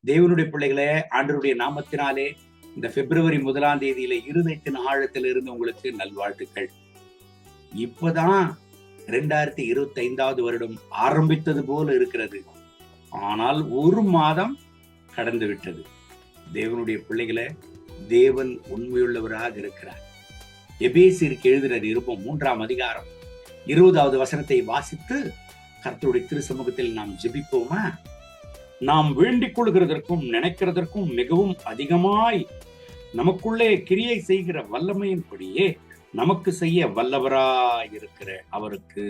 தேவனுடைய பிள்ளைகளே, ஆண்டவருடைய நாமத்தினாலே இந்த பிப்ரவரி 1ஆம் தேதியில இருதயத்தின் ஆழத்தில் இருந்து உங்களுக்கு நல்வாழ்த்துக்கள். இப்பதான் 2025வது வருடம் ஆரம்பித்தது போல இருக்கிறது. ஆனால் ஒரு மாதம் கடந்து விட்டது. தேவனுடைய பிள்ளைகளே, தேவன் உண்மையுள்ளவராக இருக்கிறார். எபேசியருக்கு எழுதின நிருபம் 3ஆம் அதிகாரம் 20வது வசனத்தை வாசித்து கர்த்தருடைய திரு சமூகத்தில் நாம் ஜெபிப்போமா? நாம் வேண்டிக் கொள்கிறதற்கும் நினைக்கிறதற்கும் மிகவும் அதிகமாய் நமக்குள்ளே கிரியை செய்கிற வல்லமையின்படியே நமக்கு செய்ய வல்லவராயிருக்கிற அவருக்கு.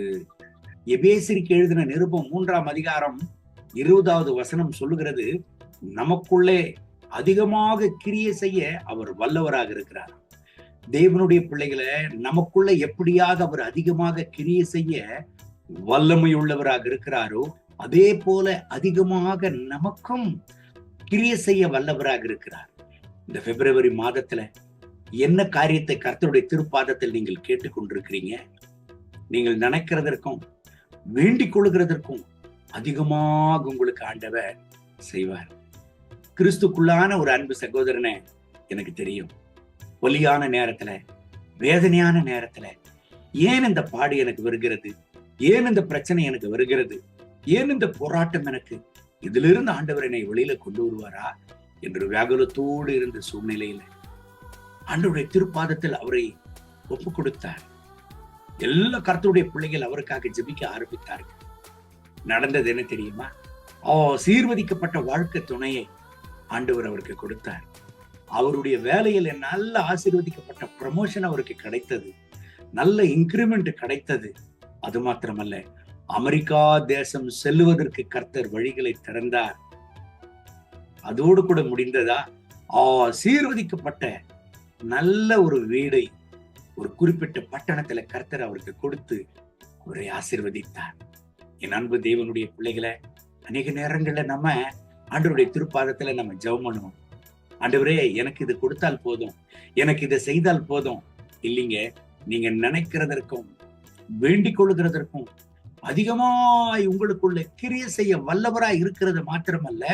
எபேசியருக்கு எழுதின நிருபம் 3ஆம் அதிகாரம் 20வது வசனம் சொல்லுகிறது, நமக்குள்ளே அதிகமாக கிரியை செய்ய அவர் வல்லவராக இருக்கிறார். தேவனுடைய பிள்ளைகளை, நமக்குள்ள எப்படியாக அவர் அதிகமாக கிரியை செய்ய வல்லமை உள்ளவராக இருக்கிறாரோ, அதே போல அதிகமாக நமக்கும் கிரியை செய்ய வல்லவராக இருக்கிறார். இந்த பிப்ரவரி மாதத்துல என்ன காரியத்தை கர்த்தருடைய திருப்பாதத்தில் நீங்கள் கேட்டுக்கொண்டிருக்கிறீங்க? நீங்கள் நினைக்கிறதற்கும் வேண்டிக் கொள்கிறதற்கும் அதிகமாக உங்களுக்கு ஆண்டவர் செய்வார். கிறிஸ்துக்குள்ளான ஒரு அன்பு சகோதரனை எனக்கு தெரியும். வலியான நேரத்துல, வேதனையான நேரத்துல, ஏன் இந்த பாடு எனக்கு வருகிறது, ஏன் இந்த பிரச்சனை எனக்கு வருகிறது, ஏன் இந்த போராட்டம் எனக்கு, இதிலிருந்து ஆண்டவர் என்னை வெளியில கொண்டு வருவாரா என்று வியாகுலத்தோடு இருந்த சூழ்நிலையில ஆண்டவருடைய திருப்பாதத்தில் அவரை ஒப்பு கொடுத்தார். எல்லா கர்த்தருடைய பிள்ளைகள் அவருக்காக ஜெபிக்க ஆரம்பித்தார்கள். நடந்தது என்ன தெரியுமா? ஆசீர்வதிக்கப்பட்ட வாழ்க்கை துணையை ஆண்டவர் அவருக்கு கொடுத்தார். அவருடைய வேலையில் நல்ல ஆசீர்வதிக்கப்பட்ட ப்ரமோஷன் அவருக்கு கிடைத்தது. நல்ல இன்கிரிமெண்ட் கிடைத்தது. அது மாத்திரமல்ல, அமெரிக்கா தேசம் செல்லுவதற்கு கர்த்தர் வழிகளை திறந்தார். அதோடு கூட முடிந்ததா? ஆசீர்வதிக்கப்பட்ட நல்ல ஒரு வீடை ஒரு குறிப்பிட்ட பட்டணத்துல கர்த்தர் அவருக்கு கொடுத்து அவரை ஆசீர்வதித்தார். என் அன்பு தேவனுடைய பிள்ளைகளை, அநேக நேரங்கள்ல நம்ம ஆண்டவருடைய திருப்பாதத்துல நம்ம ஜெபம் பண்ணுவோம். ஆண்டவரே, எனக்கு இது கொடுத்தால் போதும், எனக்கு இதை செய்தால் போதும். இல்லைங்க, நீங்க நினைக்கிறதற்கும் வேண்டிக் கொள்கிறதற்கும் அதிகமாய் உங்களுக்குள்ள கிரியை செய்ய வல்லவராய் இருக்கிறது மாத்திரமல்ல,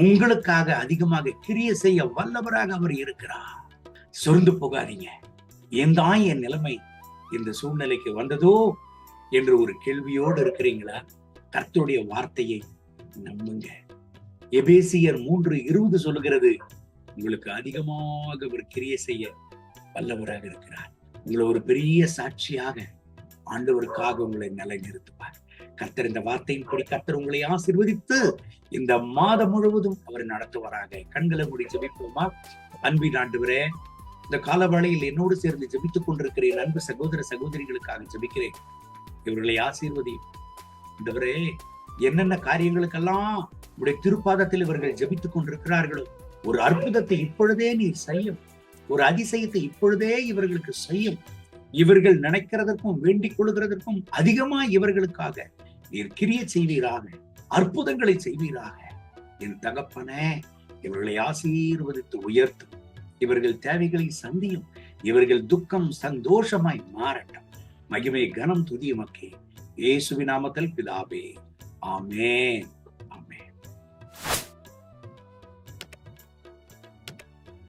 உங்களுக்காக அதிகமாக கிரியை செய்ய வல்லவராக அவர் இருக்கிறார். சொர்ந்து போகாதீங்க. ஏன் தான் என் நிலைமை இந்த சூழ்நிலைக்கு வந்ததோ என்று ஒரு கேள்வியோடு இருக்கிறீங்களா? கர்த்தருடைய வார்த்தையை நம்புங்க. எபேசியர் 3:20 சொல்லுகிறது, உங்களுக்கு அதிகமாக அவர் கிரியை செய்ய வல்லவராக இருக்கிறார். உங்களை ஒரு பெரிய சாட்சியாக ஆண்டவருக்காக உங்களை நிலைநிறுத்துவார். கர்த்தர் இந்த வார்த்தையின்படி கர்த்தர் உங்களை ஆசீர்வதித்து இந்த மாதம் முழுவதும் அவர் நடத்துவாராக. கண்களை மூடி ஜெபிப்போமா? அன்பின் ஆண்டவரே, இந்த காலவேளையில் என்னோடு சேர்ந்து ஜெபித்துக் கொண்டிருக்கிறேன் அன்பு சகோதர சகோதரிகளுக்காக ஜெபிக்கிறேன். இவர்களை ஆசீர்வதி. ஆண்டவரே, என்னென்ன காரியங்களுக்கெல்லாம் உடைய திருப்பாதத்தில் இவர்கள் ஜெபித்துக் கொண்டிருக்கிறார்களோ, ஒரு அற்புதத்தை இப்பொழுதே நீர் செய்யும். ஒரு அதிசயத்தை இப்பொழுதே இவர்களுக்கு செய்யும். இவர்கள் நினைக்கிறதற்கும் வேண்டிக் கொள்கிறதற்கும் அதிகமா இவர்களுக்காக நீர் கிரியை செய்வீராக, அற்புதங்களை செய்வீராக. என் தகப்பனே, இவர்களை ஆசீர்வதித்து உயர்த்தும். இவர்கள் தேவைகளை சந்தியும். இவர்கள் துக்கம் சந்தோஷமாய் மாறட்டும். மகிமை கனம் துதியுமக்கே. இயேசுவின் நாமத்தில் பிதாவே, ஆமென்.